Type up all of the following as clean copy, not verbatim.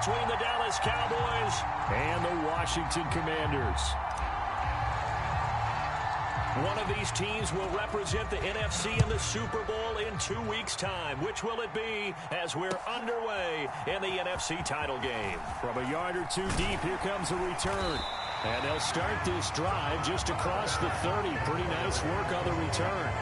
between the Dallas Cowboys and the Washington Commanders. One of these teams will represent the NFC in the Super Bowl in 2 weeks' time. Which will it be as we're underway in the NFC title game? From a yard or two deep, here comes a return. And they'll start this drive just across the 30. Pretty nice work on the return.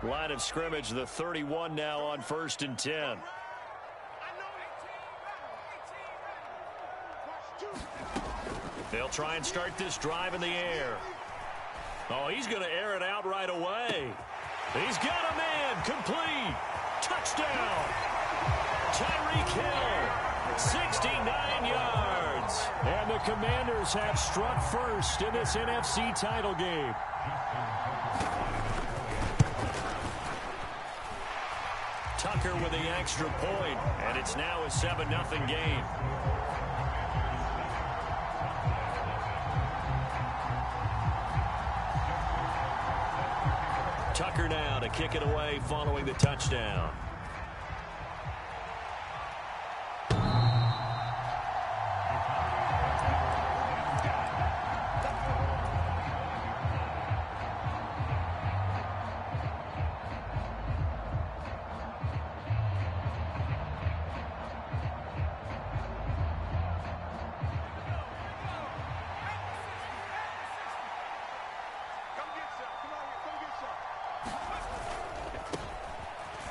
Line of scrimmage, the 31 now on 1st and 10. They'll try and start this drive in the air. Oh, he's going to air it out right away. He's got a man. Complete. Touchdown. Tyreek Hill. 69 yards. And the Commanders have struck first in this NFC title game. Tucker with the extra point, and it's now a 7-0 game. Tucker now to kick it away following the touchdown.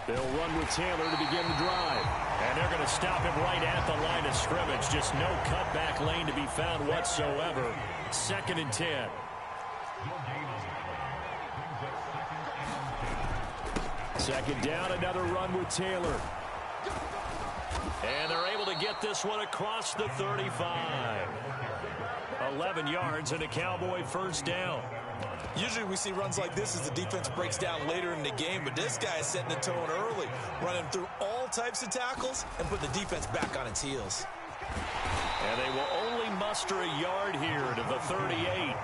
They'll run with Taylor to begin the drive. And they're going to stop him right at the line of scrimmage. Just no cutback lane to be found whatsoever. 2nd and 10. Second down, another run with Taylor. And they're able to get this one across the 35. 11 yards and a Cowboy first down. Usually we see runs like this as the defense breaks down later in the game, but this guy is setting the tone early, running through all types of tackles and put the defense back on its heels. And they will only muster a yard here to the 38.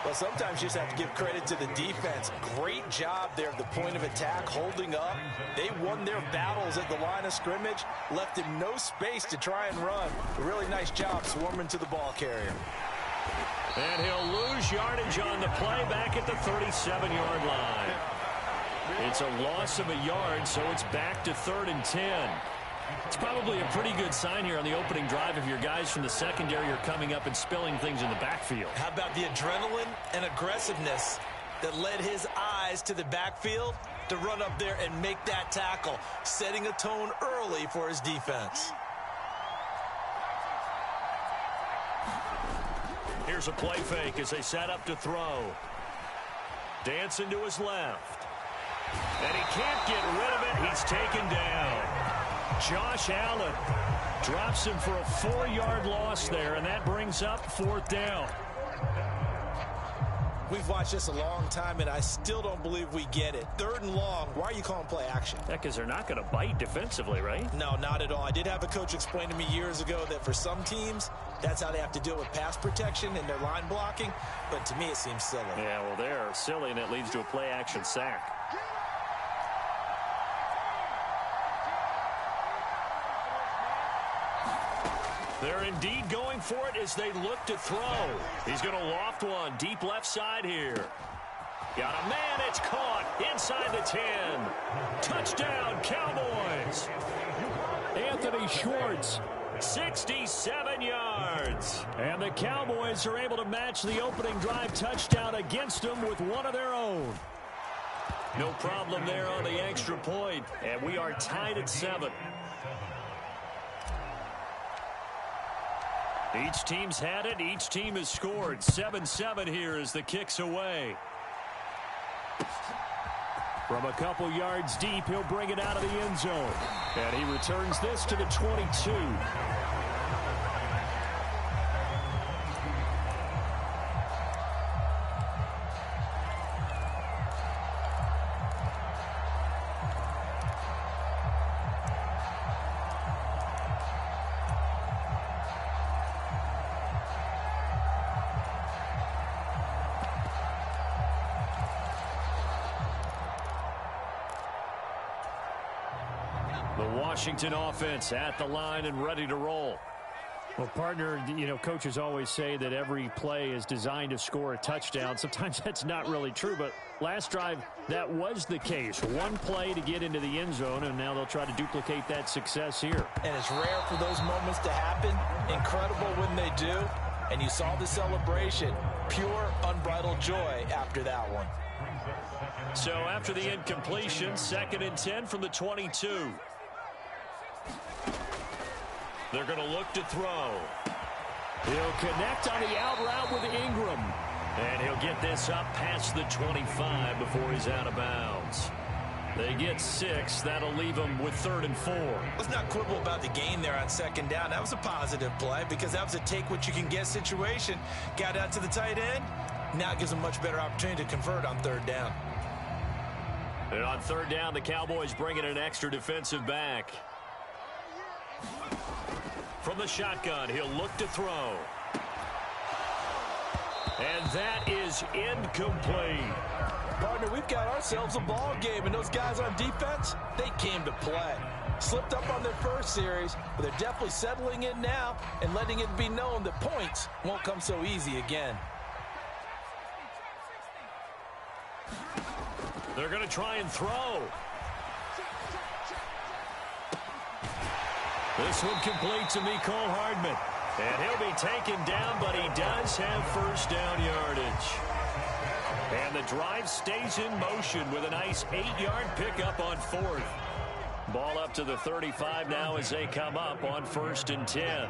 Well, sometimes you just have to give credit to the defense. Great job there at the point of attack, holding up. They won their battles at the line of scrimmage, left him no space to try and run. A really nice job swarming to the ball carrier. And he'll lose yardage on the play back at the 37-yard line. It's a loss of a yard, so it's back to 3rd and 10. It's probably a pretty good sign here on the opening drive if your guys from the secondary are coming up and spilling things in the backfield. How about the adrenaline and aggressiveness that led his eyes to the backfield to run up there and make that tackle, setting a tone early for his defense. Here's a play fake as they set up to throw. Dancing to his left. And he can't get rid of it. He's taken down. Josh Allen drops him for a 4-yard loss there, and that brings up 4th down. We've watched this a long time, and I still don't believe we get it. 3rd and long, why are you calling play action? Yeah, because they're not going to bite defensively, right? No, not at all. I did have a coach explain to me years ago that for some teams, that's how they have to deal with pass protection and their line blocking, but to me it seems silly. Yeah, well, they're silly, and it leads to a play action sack. They're indeed going for it as they look to throw. He's going to loft one deep left side here. Got a man, it's caught inside the 10. Touchdown, Cowboys. Anthony Schwartz, 67 yards. And the Cowboys are able to match the opening drive touchdown against them with one of their own. No problem there on the extra point, and we are tied at 7. Each team's had it. Each team has scored. 7-7 here as the kick's away. From a couple yards deep, he'll bring it out of the end zone. And he returns this to the 22. The Washington offense at the line and ready to roll. Well, partner, coaches always say that every play is designed to score a touchdown. Sometimes that's not really true, but last drive, that was the case. One play to get into the end zone, and now they'll try to duplicate that success here. And it's rare for those moments to happen. Incredible when they do. And you saw the celebration. Pure, unbridled joy after that one. So after the incompletion, 2nd and 10 from the 22. They're going to look to throw. He'll connect on the out route with Ingram. And he'll get this up past the 25 before he's out of bounds. They get 6. That'll leave them with 3rd and 4. Let's not quibble about the gain there on 2nd down. That was a positive play because that was a take-what-you-can-get situation. Got out to the tight end. Now it gives them much better opportunity to convert on 3rd down. And on 3rd down, the Cowboys bring in an extra defensive back. From the shotgun, he'll look to throw. And that is incomplete. Partner, we've got ourselves a ball game, and those guys on defense, they came to play. Slipped up on their first series, but they're definitely settling in now and letting it be known that points won't come so easy again. They're going to try and throw. This one complete to Mecole Hardman. And he'll be taken down, but he does have 1st down yardage. And the drive stays in motion with a nice 8-yard pickup on 4th. Ball up to the 35 now as they come up on 1st and 10.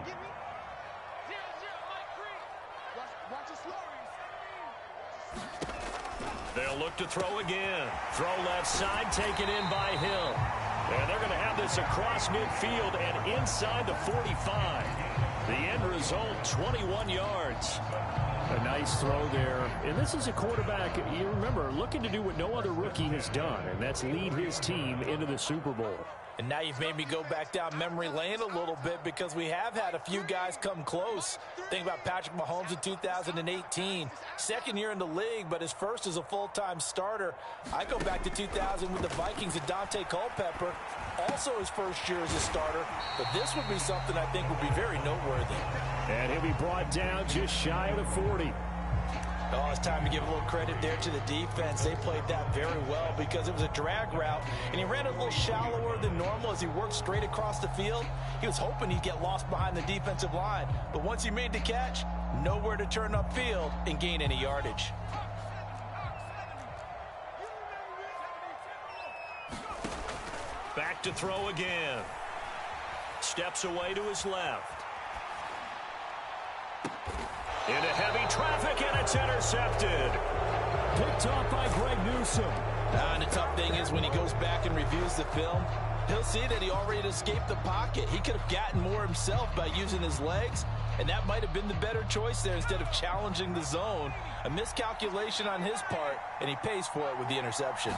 They'll look to throw again. Throw left side, taken in by Hill. And they're going to have this across midfield and inside the 45. The end result, 21 yards. A nice throw there. And this is a quarterback, you remember, looking to do what no other rookie has done, and that's lead his team into the Super Bowl. And now you've made me go back down memory lane a little bit because we have had a few guys come close. Think about Patrick Mahomes in 2018. 2nd year in the league, but his first as a full-time starter. I go back to 2000 with the Vikings and Dante Culpepper. Also his first year as a starter. But this would be something I think would be very noteworthy. And he'll be brought down just shy of the 40. Oh, it's time to give a little credit there to the defense. They played that very well because it was a drag route, and he ran a little shallower than normal as he worked straight across the field. He was hoping he'd get lost behind the defensive line, but once he made the catch, nowhere to turn upfield and gain any yardage. Back to throw again. Steps away to his left. Into heavy traffic, and it's intercepted. Picked off by Greg Newsome. And the tough thing is when he goes back and reviews the film, he'll see that he already escaped the pocket. He could have gotten more himself by using his legs, and that might have been the better choice there instead of challenging the zone. A miscalculation on his part, and he pays for it with the interception.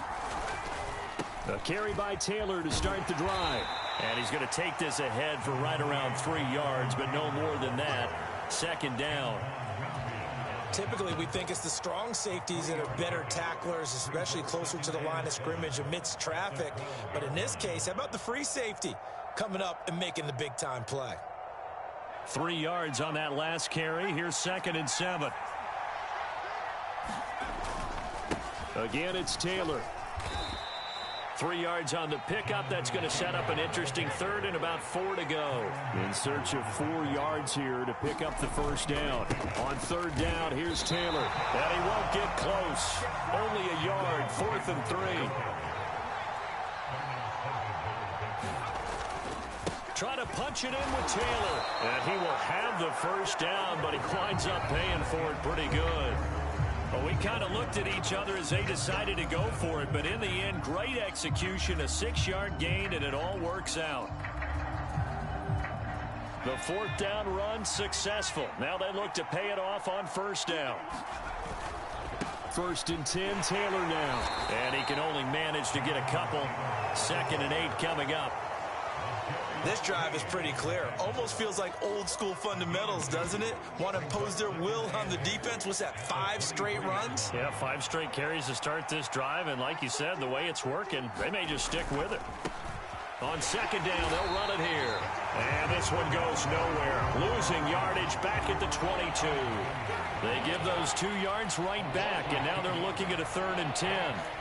A carry by Taylor to start the drive. And he's going to take this ahead for right around 3 yards, but no more than that. 2nd down. Typically, we think it's the strong safeties that are better tacklers, especially closer to the line of scrimmage amidst traffic. But in this case, how about the free safety coming up and making the big-time play? 3 yards on that last carry. Here's 2nd and 7. Again, it's Taylor. 3 yards on the pickup. That's going to set up an interesting 3rd and about 4 to go. In search of 4 yards here to pick up the 1st down. On 3rd down, here's Taylor. And he won't get close. Only a yard, 4th and 3. Try to punch it in with Taylor. And he will have the 1st down, but he winds up paying for it pretty good. Well, we kind of looked at each other as they decided to go for it, but in the end, great execution, a 6-yard gain, and it all works out. The 4th down run successful. Now they look to pay it off on 1st down. 1st and 10, Taylor now. And he can only manage to get a couple. 2nd and 8 coming up. This drive is pretty clear. Almost feels like old school fundamentals, doesn't it? Want to impose their will on the defense. What's that, 5 straight runs? Yeah, 5 straight carries to start this drive. And like you said, the way it's working, they may just stick with it. On second down, they'll run it here. And this one goes nowhere. Losing yardage back at the 22. They give those 2 yards right back, and now they're looking at a 3rd and 10.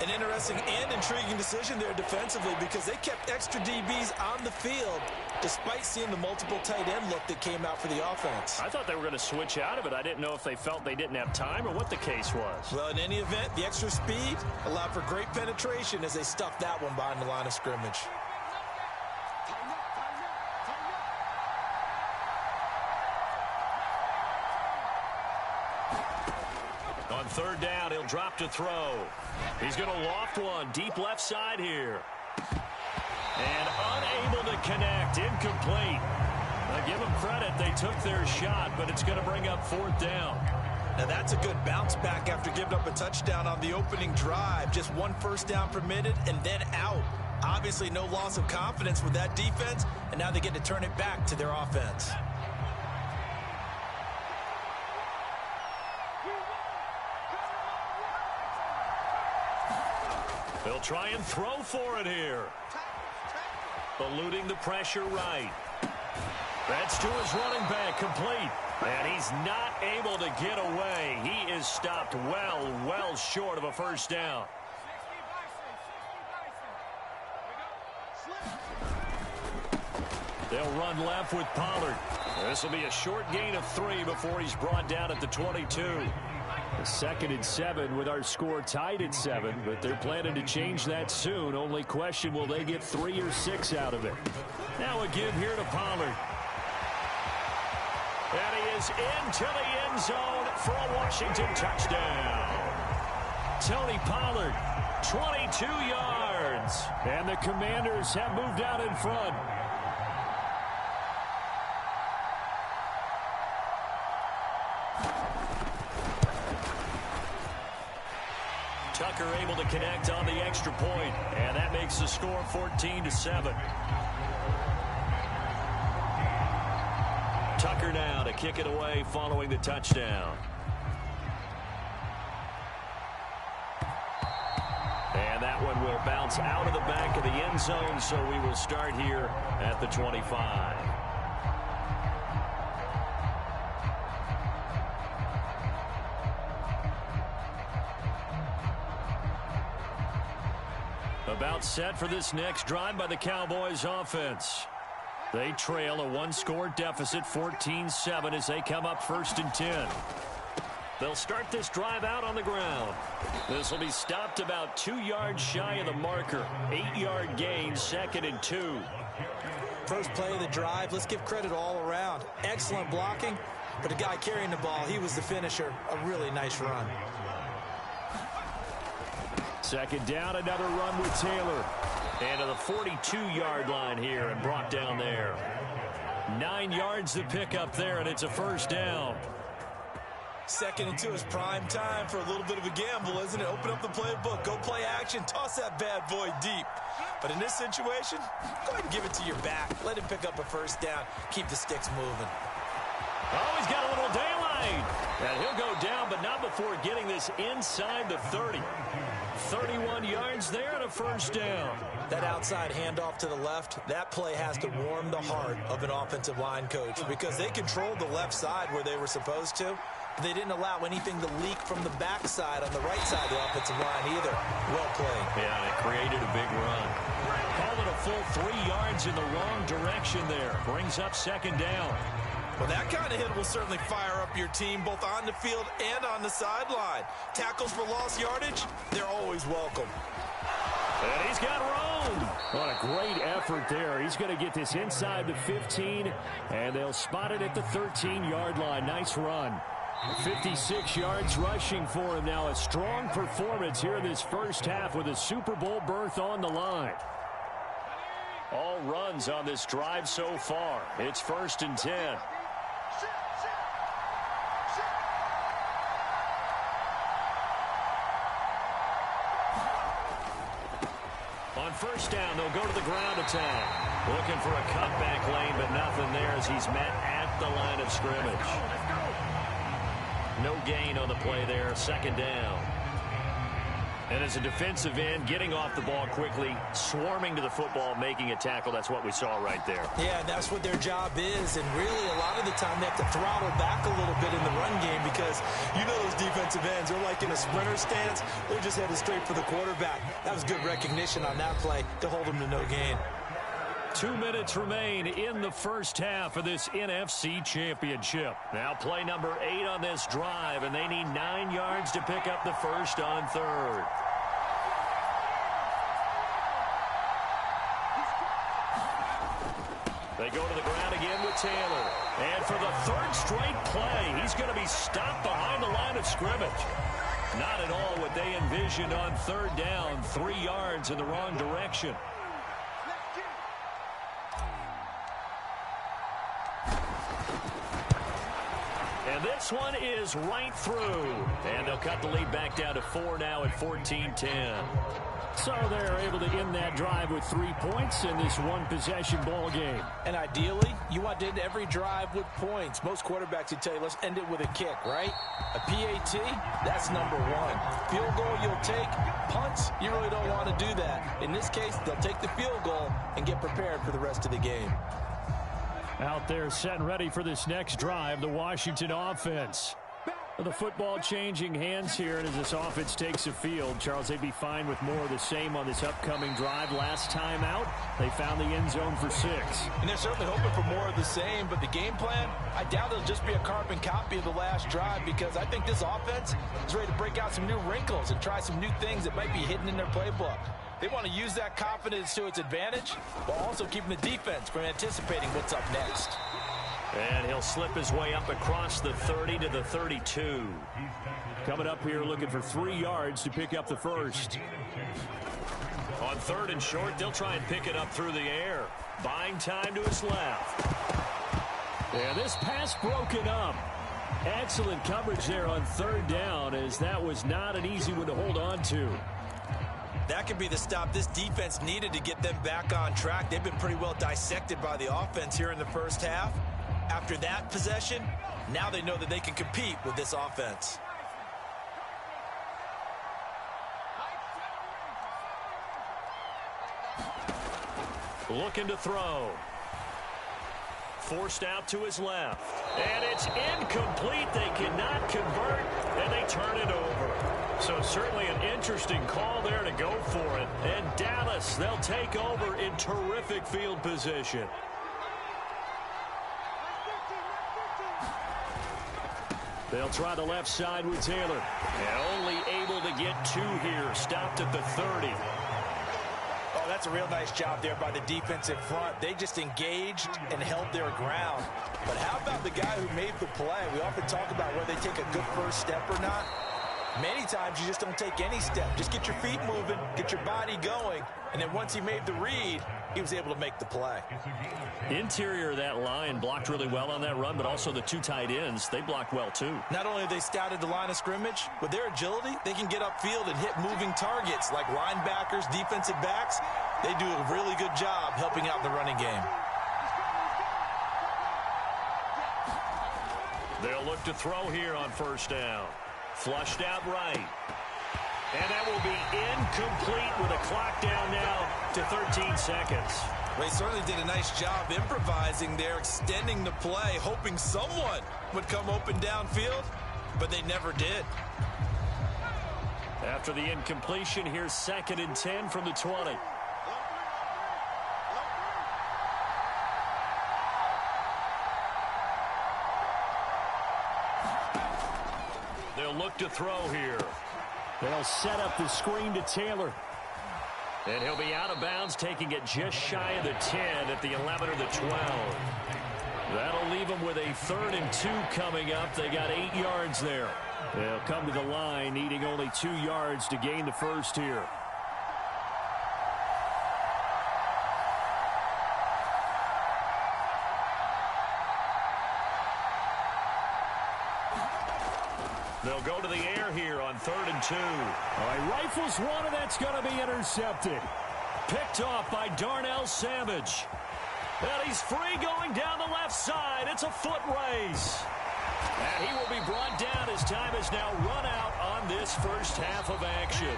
An interesting and intriguing decision there defensively because they kept extra DBs on the field despite seeing the multiple tight end look that came out for the offense. I thought they were going to switch out of it. I didn't know if they felt they didn't have time or what the case was. Well, in any event, the extra speed allowed for great penetration as they stuffed that one behind the line of scrimmage. On 3rd down, he'll drop to throw. He's going to loft one deep left side here. And unable to connect. Incomplete. I give them credit. They took their shot, but it's going to bring up 4th down. Now that's a good bounce back after giving up a touchdown on the opening drive. Just 1 first down permitted and then out. Obviously no loss of confidence with that defense, and now they get to turn it back to their offense. They'll try and throw for it here. Eluding the pressure right. That's to his running back, complete. And he's not able to get away. He is stopped well short of a first down. They'll run left with Pollard. This will be a short gain of 3 before he's brought down at the 22. The 2nd and 7 with our score tied at 7, but they're planning to change that soon. Only question, will they get 3 or 6 out of it? Now a give here to Pollard. And he is into the end zone for a Washington touchdown. Tony Pollard, 22 yards. And the Commanders have moved out in front. Tucker able to connect on the extra point, and that makes the score 14-7. Tucker now to kick it away following the touchdown. And that one will bounce out of the back of the end zone, so we will start here at the 25. About set for this next drive by the Cowboys offense. They trail a 1-score deficit, 14-7, as they come up 1st and 10. They'll start this drive out on the ground. This will be stopped about 2 yards shy of the marker. 8-yard gain, 2nd and 2. First play of the drive, let's give credit all around. Excellent blocking, but the guy carrying the ball, he was the finisher. A really nice run. 2nd down, another run with Taylor. And to the 42-yard line here and brought down there. 9 yards to pick up there, and it's a first down. 2nd and 2 is prime time for a little bit of a gamble, isn't it? Open up the playbook, go play action, toss that bad boy deep. But in this situation, go ahead and give it to your back. Let him pick up a first down. Keep the sticks moving. Oh, he's got a little daylight. And he'll go down, but not before getting this inside the 30. 31 yards there and a first down. That outside handoff to the left, that play has to warm the heart of an offensive line coach because they controlled the left side where they were supposed to. They didn't allow anything to leak from the backside on the right side of the offensive line either. Well played. Yeah, and it created a big run. Called it a full 3 yards in the wrong direction there. Brings up 2nd down. Well, that kind of hit will certainly fire up your team both on the field and on the sideline. Tackles for lost yardage, they're always welcome. And he's got room. What a great effort there. He's going to get this inside the 15, and they'll spot it at the 13-yard line. Nice run. 56 yards rushing for him now. A strong performance here in this first half with a Super Bowl berth on the line. All runs on this drive so far. It's 1st and 10. On first down, they'll go to the ground attack. Looking for a cutback lane, but nothing there as he's met at the line of scrimmage. No gain on the play there, 2nd down. And as a defensive end, getting off the ball quickly, swarming to the football, making a tackle, that's what we saw right there. Yeah, that's what their job is. And really, a lot of the time, they have to throttle back a little bit in the run game because you know those defensive ends are like in a sprinter stance. They're just headed straight for the quarterback. That was good recognition on that play to hold them to no gain. 2 minutes remain in the first half of this NFC Championship. Now play number 8 on this drive, and they need 9 yards to pick up the first on third. They go to the ground again with Taylor. And for the third straight play, he's going to be stopped behind the line of scrimmage. Not at all what they envisioned on third down, 3 yards in the wrong direction. And this one is right through. And they'll cut the lead back down to 4 now at 14-10. So they're able to end that drive with 3 points in this one-possession ball game. And ideally, you want to end every drive with points. Most quarterbacks would tell you, let's end it with a kick, right? A PAT, that's number 1. Field goal you'll take. Punts, you really don't want to do that. In this case, they'll take the field goal and get prepared for the rest of the game. Out there set and ready for this next drive, the Washington offense. The football changing hands here, and as this offense takes the field, Charles, they'd be fine with more of the same on this upcoming drive. Last time out, they found the end zone for 6. And they're certainly hoping for more of the same, but the game plan, I doubt it'll just be a carbon copy of the last drive because I think this offense is ready to break out some new wrinkles and try some new things that might be hidden in their playbook. They want to use that confidence to its advantage while also keeping the defense from anticipating what's up next. And he'll slip his way up across the 30 to the 32. Coming up here looking for 3 yards to pick up the first. On third and short, they'll try and pick it up through the air. Buying time to his left. Yeah, this pass broken up. Excellent coverage there on third down, as that was not an easy one to hold on to. That could be the stop this defense needed to get them back on track. They've been pretty well dissected by the offense here in the first half. After that possession, now they know that they can compete with this offense. Looking to throw. Forced out to his left. And it's incomplete. They cannot convert, and they turn it over. So certainly an interesting call there to go for it. And Dallas, they'll take over in terrific field position. They'll try the left side with Taylor. And only able to get 2 here. Stopped at the 30. Oh, that's a real nice job there by the defensive front. They just engaged and held their ground. But how about the guy who made the play? We often talk about whether they take a good first step or not. Many times you just don't take any step. Just get your feet moving, get your body going, and then once he made the read, he was able to make the play. Interior of that line blocked really well on that run, but also the 2 tight ends, they blocked well too. Not only have they scouted the line of scrimmage, with their agility, they can get upfield and hit moving targets like linebackers, defensive backs. They do a really good job helping out the running game. They'll look to throw here on first down. Flushed out right. And that will be incomplete with a clock down now to 13 seconds. They certainly did a nice job improvising there, extending the play, hoping someone would come open downfield, but they never did. After the incompletion, here's 2nd and 10 from the 20. They'll look to throw here. They'll set up the screen to Taylor. And he'll be out of bounds, taking it just shy of the 10 at the 11 or the 12. That'll leave them with a 3rd and 2 coming up. They got 8 yards there. They'll come to the line, needing only 2 yards to gain the first here. They'll go to the air here on 3rd and 2. All right, rifles one, and that's going to be intercepted. Picked off by Darnell Savage. And he's free going down the left side. It's a foot race. And he will be brought down as time has now run out on this first half of action.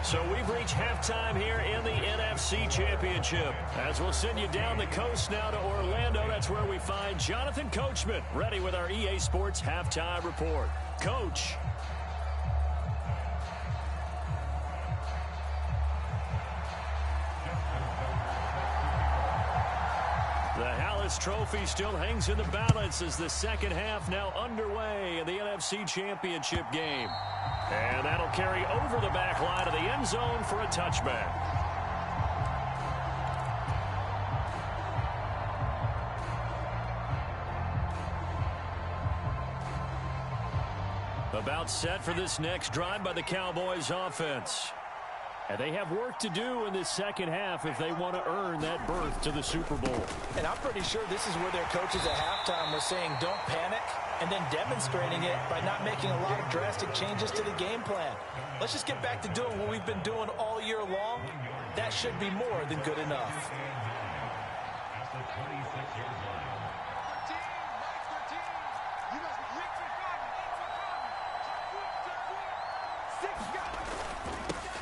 So we've reached halftime here in the NFC Championship. As we'll send you down the coast now to Orlando, that's where we find Jonathan Coachman ready with our EA Sports Halftime Report. Coach. The Hallis Trophy still hangs in the balance as the second half now underway in the NFC Championship game. And that'll carry over the back line of the end zone for a touchback. About set for this next drive by the Cowboys offense. And they have work to do in this second half if they want to earn that berth to the Super Bowl. And I'm pretty sure this is where their coaches at halftime were saying don't panic, and then demonstrating it by not making a lot of drastic changes to the game plan. Let's just get back to doing what we've been doing all year long. That should be more than good enough.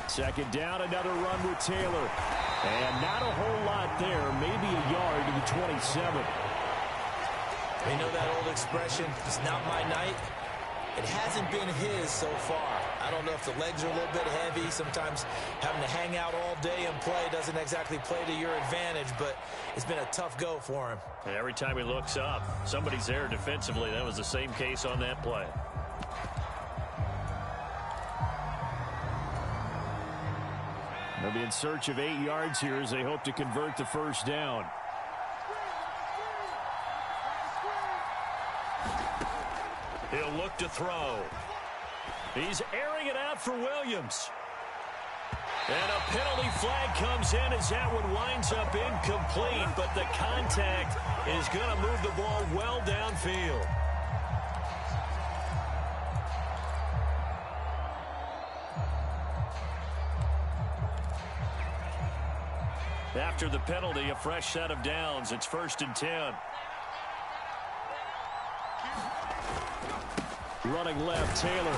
Second down, another run with Taylor. And not a whole lot there, maybe a yard to the 27. You know that old expression, it's not my night? It hasn't been his so far. I don't know if the legs are a little bit heavy. Sometimes having to hang out all day and play doesn't exactly play to your advantage, but it's been a tough go for him. And every time he looks up, somebody's there defensively. That was the same case on that play. They'll be in search of 8 yards here as they hope to convert the first down. He'll look to throw. He's airing it out for Williams. And a penalty flag comes in as that one winds up incomplete, but the contact is going to move the ball well downfield. After the penalty, a fresh set of downs. It's 1st and 10. Running left, Taylor.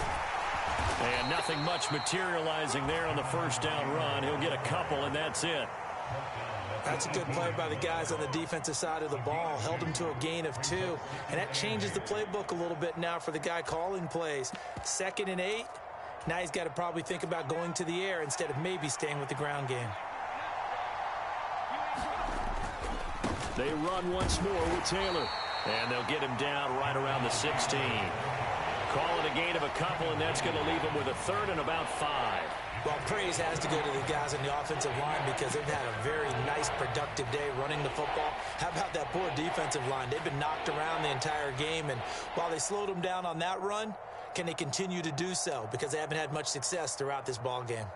And nothing much materializing there on the first down run. He'll get a couple, and that's it. That's a good play by the guys on the defensive side of the ball. Held him to a gain of 2. And that changes the playbook a little bit now for the guy calling plays. 2nd and 8. Now he's got to probably think about going to the air instead of maybe staying with the ground game. They run once more with Taylor. And they'll get him down right around the 16. Call it a gain of a couple, and that's going to leave him with a 3rd and about 5. Well, praise has to go to the guys on the offensive line because they've had a very nice, productive day running the football. How about that poor defensive line? They've been knocked around the entire game, and while they slowed them down on that run, can they continue to do so? Because they haven't had much success throughout this ball game.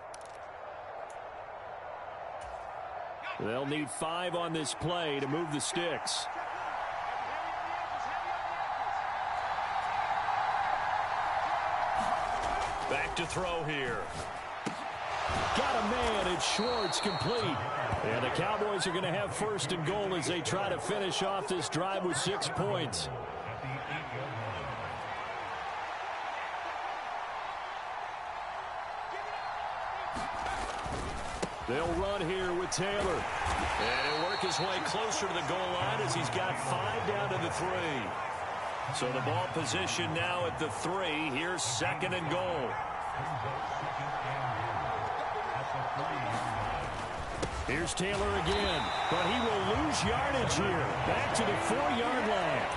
They'll need 5 on this play to move the sticks. Back to throw here. Got a man, it's Schwartz, complete. And the Cowboys are going to have 1st and goal as they try to finish off this drive with 6 points. They'll run here with Taylor. And he'll work his way closer to the goal line as he's got 5 down to the 3. So the ball position now at the 3. Here's 2nd and goal. Here's Taylor again, but he will lose yardage here. Back to the 4-yard line.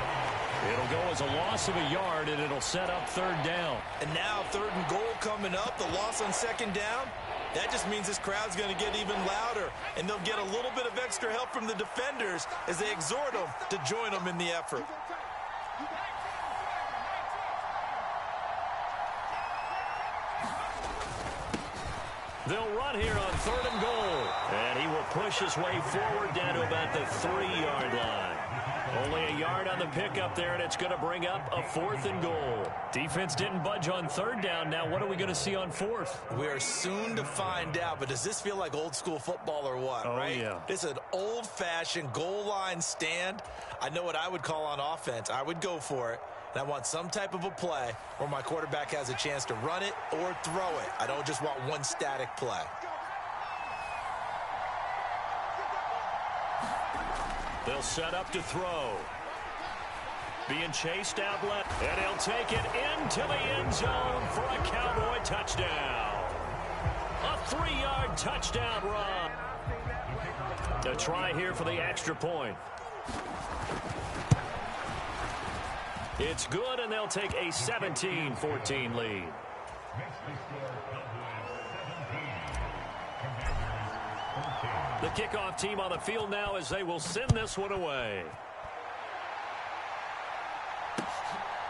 It'll go as a loss of a yard, and it'll set up 3rd down. And now 3rd and goal coming up, the loss on 2nd down. That just means this crowd's going to get even louder, and they'll get a little bit of extra help from the defenders as they exhort them to join them in the effort. They'll run here on 3rd and goal. And he will push his way forward down to about the 3-yard line. Only a yard on the pickup there, and it's going to bring up a 4th and goal. Defense didn't budge on 3rd down. Now what are we going to see on 4th? We are soon to find out, but does this feel like old school football or what, right? Yeah. This is an old-fashioned goal line stand. I know what I would call on offense. I would go for it. And I want some type of a play where my quarterback has a chance to run it or throw it. I don't just want one static play. They'll set up to throw. Being chased out left. And he'll take it into the end zone for a Cowboy touchdown. A 3-yard touchdown run. A try here for the extra point. It's good, and they'll take a 17-14 lead. The kickoff team on the field now as they will send this one away.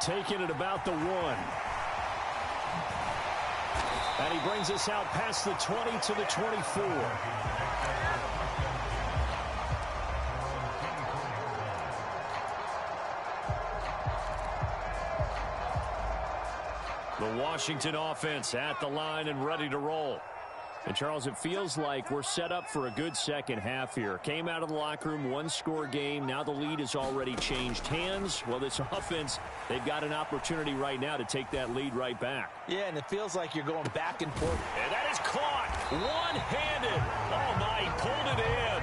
Taking it about the 1. And he brings us out past the 20 to the 24. The Washington offense at the line and ready to roll. And, Charles, it feels like we're set up for a good second half here. Came out of the locker room, one-score game. Now the lead has already changed hands. Well, this offense, they've got an opportunity right now to take that lead right back. Yeah, and it feels like you're going back and forth. And that is caught one-handed. Oh, my, he pulled it in.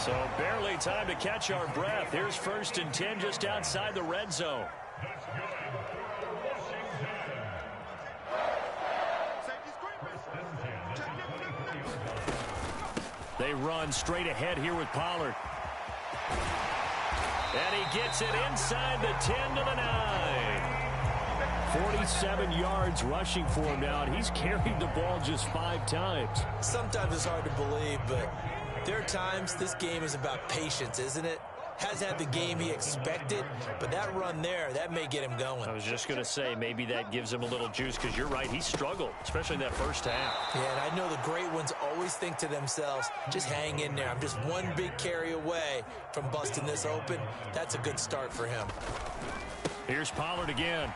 So barely time to catch our breath. Here's 1st and 10 just outside the red zone. They run straight ahead here with Pollard. And he gets it inside the 10 to the 9. 47 yards rushing for him now, and he's carried the ball just 5 times. Sometimes it's hard to believe, but there are times this game is about patience, isn't it? Has had the game he expected, but that run there, that may get him going. I was just going to say, maybe that gives him a little juice, because you're right, he struggled, especially in that first half. Yeah, and I know the great ones always think to themselves, just hang in there. I'm just one big carry away from busting this open. That's a good start for him. Here's Pollard again.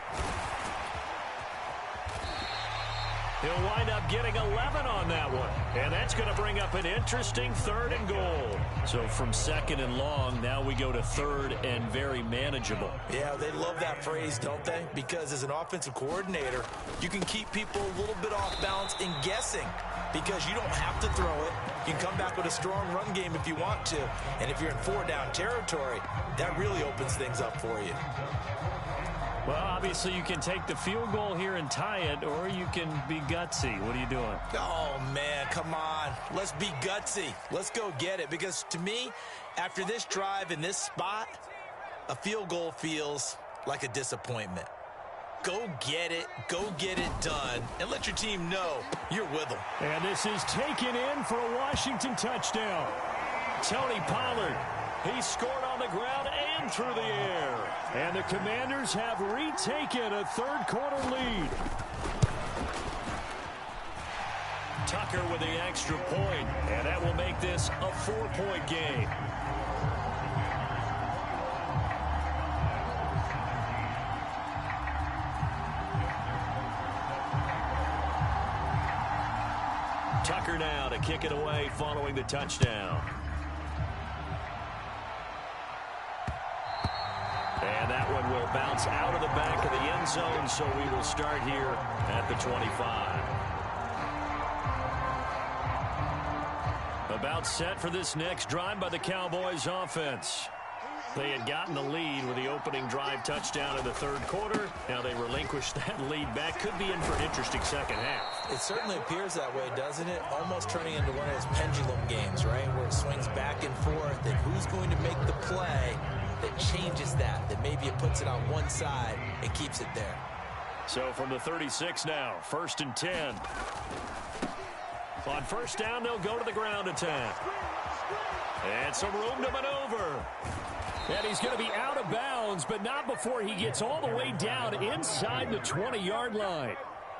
He'll wind up getting 11 on that one. And that's going to bring up an interesting 3rd and goal. So from 2nd and long, now we go to 3rd and very manageable. Yeah, they love that phrase, don't they? Because as an offensive coordinator, you can keep people a little bit off balance and guessing. Because you don't have to throw it. You can come back with a strong run game if you want to. And if you're in 4-down territory, that really opens things up for you. Well, obviously you can take the field goal here and tie it, or you can be gutsy. What are you doing? Oh, man, come on. Let's be gutsy. Let's go get it. Because to me, after this drive in this spot, a field goal feels like a disappointment. Go get it done, and let your team know you're with them. And this is taken in for a Washington touchdown. Tony Pollard, he scored on the ground and through the air. And the Commanders have retaken a 3rd quarter lead. Tucker with the extra point, and that will make this a 4-point game. Tucker now to kick it away following the touchdown. And that one will bounce out of the back of the end zone, so we will start here at the 25. About set for this next drive by the Cowboys offense. They had gotten the lead with the opening drive touchdown in the 3rd quarter. Now they relinquished that lead back. Could be in for an interesting second half. It certainly appears that way, doesn't it? Almost turning into one of those pendulum games, right? Where it swings back and forth, and who's going to make the play that changes that maybe it puts it on one side and keeps it there. So from the 36 now, 1st and 10. On 1st down, they'll go to the ground attack. And some room to maneuver. And he's going to be out of bounds, but not before he gets all the way down inside the 20-yard line.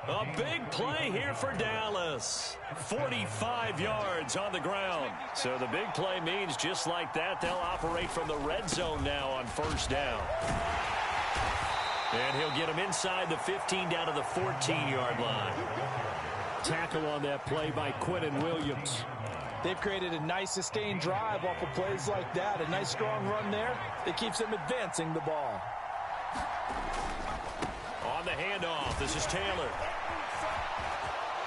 A big play here for Dallas. 45 yards on the ground. So the big play means just like that, they'll operate from the red zone now on 1st down. And he'll get him inside the 15 down to the 14-yard line. Tackle on that play by Quentin Williams. They've created a nice sustained drive off of plays like that. A nice strong run there that keeps them advancing the ball. handoff. This is Taylor.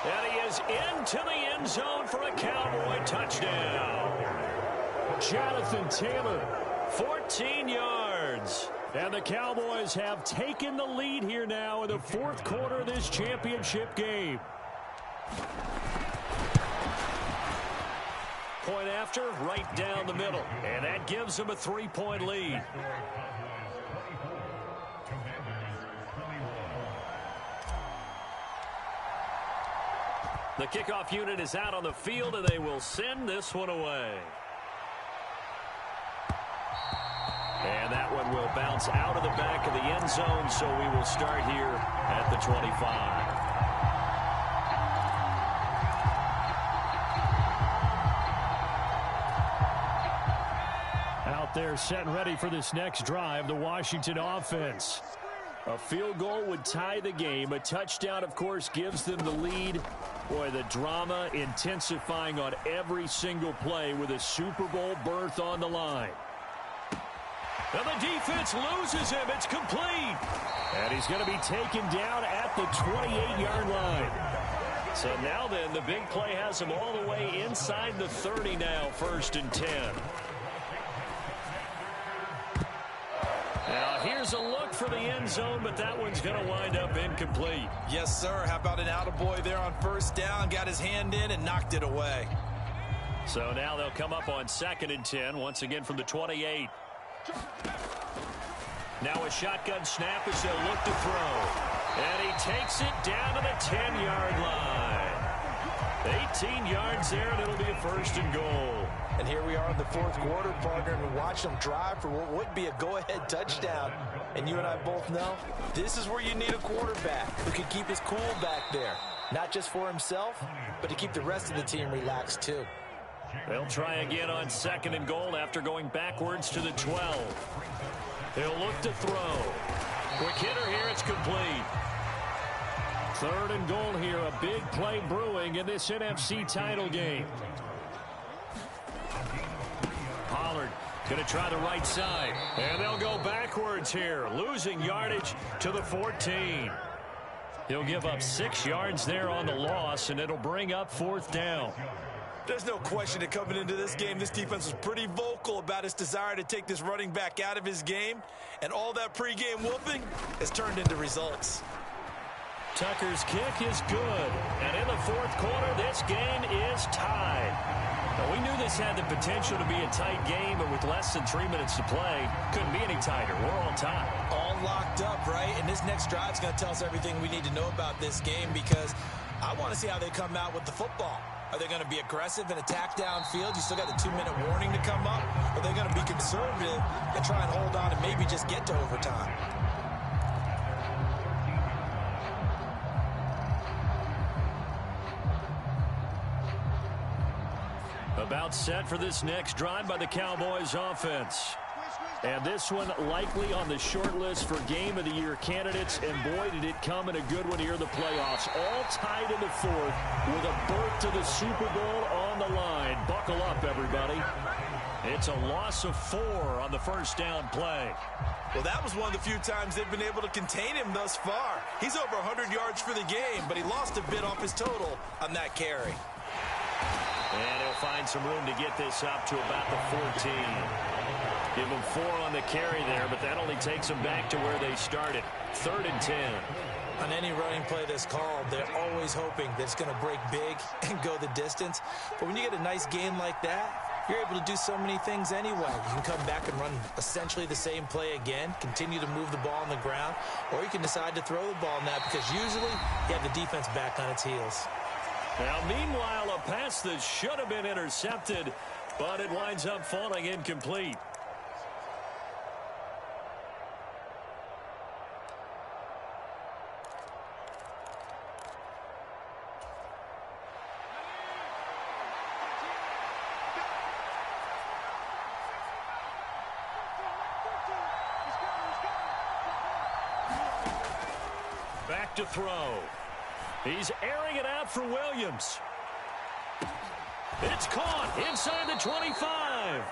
And he is into the end zone for a Cowboy touchdown. Jonathan Taylor. 14 yards. And the Cowboys have taken the lead here now in the fourth quarter of this championship game. Point after, right down the middle. And that gives them a 3-point lead. The kickoff unit is out on the field, and they will send this one away. And that one will bounce out of the back of the end zone, so we will start here at the 25. Out there set and ready for this next drive, the Washington offense. A field goal would tie the game. A touchdown, of course, gives them the lead. Boy, the drama intensifying on every single play with a Super Bowl berth on the line. And the defense loses him. It's complete. And he's going to be taken down at the 28-yard line. So now then, the big play has him all the way inside the 30 now, 1st and 10. Now here's a look for the end zone, but that one's going to wind up incomplete. Yes, sir. How about an attaboy there on 1st down? Got his hand in and knocked it away. So now they'll come up on 2nd and 10, once again from the 28. Now a shotgun snap as they'll look to throw. And he takes it down to the 10-yard line. 18 yards there, and it'll be a 1st and goal. And here we are in the fourth quarter, partner, and watch them drive for what would be a go-ahead touchdown. And you and I both know this is where you need a quarterback who can keep his cool back there. Not just for himself, but to keep the rest of the team relaxed too. They'll try again on 2nd and goal after going backwards to the 12. They'll look to throw. Quick hitter here, it's complete. 3rd and goal here, a big play brewing in this NFC title game. Pollard going to try the right side. And they'll go backwards here, losing yardage to the 14. He'll give up 6 yards there on the loss, and it'll bring up 4th down. There's no question that coming into this game, this defense was pretty vocal about its desire to take this running back out of his game. And all that pregame whooping has turned into results. Tucker's kick is good. And in the fourth quarter, this game is tied. Now, we knew this had the potential to be a tight game, but with less than 3 minutes to play, couldn't be any tighter. We're all tied. All locked up, right? And this next drive is going to tell us everything we need to know about this game, because I want to see how they come out with the football. Are they going to be aggressive and attack downfield? You still got the 2-minute warning to come up. Are they going to be conservative and try and hold on and maybe just get to overtime? About set for this next drive by the Cowboys offense. And this one likely on the short list for Game of the Year candidates. And boy, did it come in a good one here in the playoffs. All tied in the fourth with a berth to the Super Bowl on the line. Buckle up, everybody. It's a loss of 4 on the 1st down play. Well, that was one of the few times they've been able to contain him thus far. He's over 100 yards for the game, but he lost a bit off his total on that carry. And he'll find some room to get this up to about the 14. Give him 4 on the carry there, but that only takes them back to where they started. 3rd and 10. On any running play that's called, they're always hoping that it's going to break big and go the distance. But when you get a nice gain like that, you're able to do so many things anyway. You can come back and run essentially the same play again, continue to move the ball on the ground, or you can decide to throw the ball now because usually you have the defense back on its heels. Now, meanwhile, a pass that should have been intercepted, but it winds up falling incomplete. Back to throw. He's airing it out for Williams. It's caught inside the 25.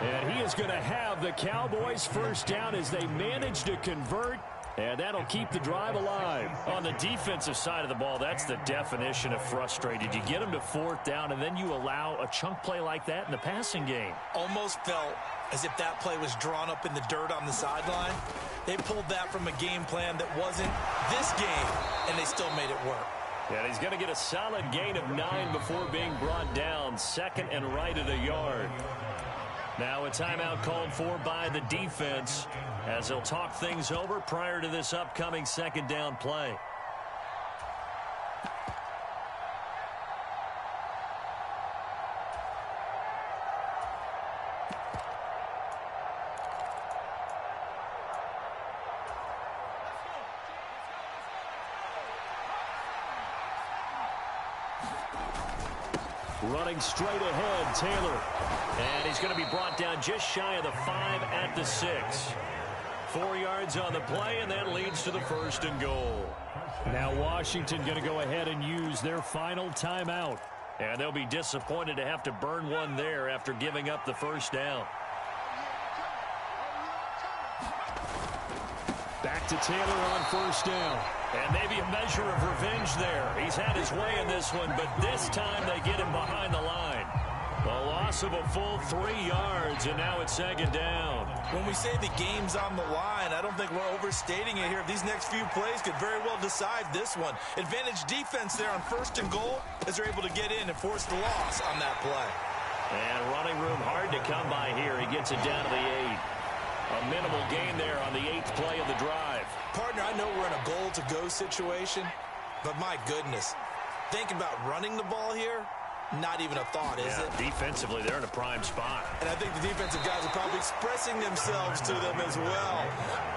And he is going to have the Cowboys 1st down as they manage to convert And that'll keep the drive alive. On the defensive side of the ball, that's the definition of frustrated. You get them to fourth down, and then you allow a chunk play like that in the passing game. Almost felt as if that play was drawn up in the dirt on the sideline. They pulled that from a game plan that wasn't this game, and they still made it work. And he's going to get a solid gain of 9 before being brought down. Second and right at a yard. Now a timeout called for by the defense as they'll talk things over prior to this upcoming second down play. Running straight ahead, Taylor. And he's going to be brought down just shy of the 5 at the 6. 4 yards on the play, and that leads to the 1st and goal. Now Washington going to go ahead and use their final timeout. And they'll be disappointed to have to burn one there after giving up the 1st down. Back to Taylor on 1st down. And maybe a measure of revenge there. He's had his way in this one, but this time they get him behind the line. A loss of a full 3 yards, and now it's 2nd down. When we say the game's on the line, I don't think we're overstating it here. These next few plays could very well decide this one. Advantage defense there on 1st and goal as they're able to get in and force the loss on that play. And running room hard to come by here. He gets it down to the 8. A minimal gain there on the 8th play of the drive. Partner, I know we're in a goal-to-go situation, but my goodness, thinking about running the ball here, not even a thought, is it? Defensively, they're in a prime spot. And I think the defensive guys are probably expressing themselves to them as well.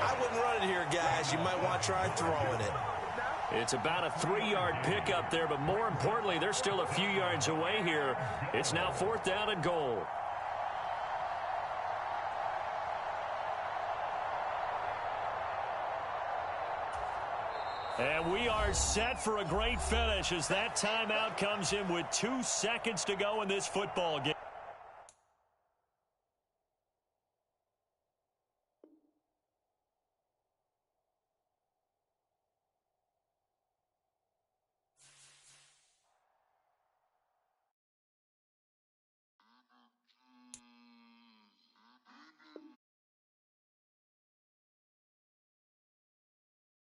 I wouldn't run it here, guys. You might want to try throwing it. It's about a 3-yard pickup there, but more importantly, they're still a few yards away here. It's now 4th down and goal. And we are set for a great finish as that timeout comes in with 2 seconds to go in this football game.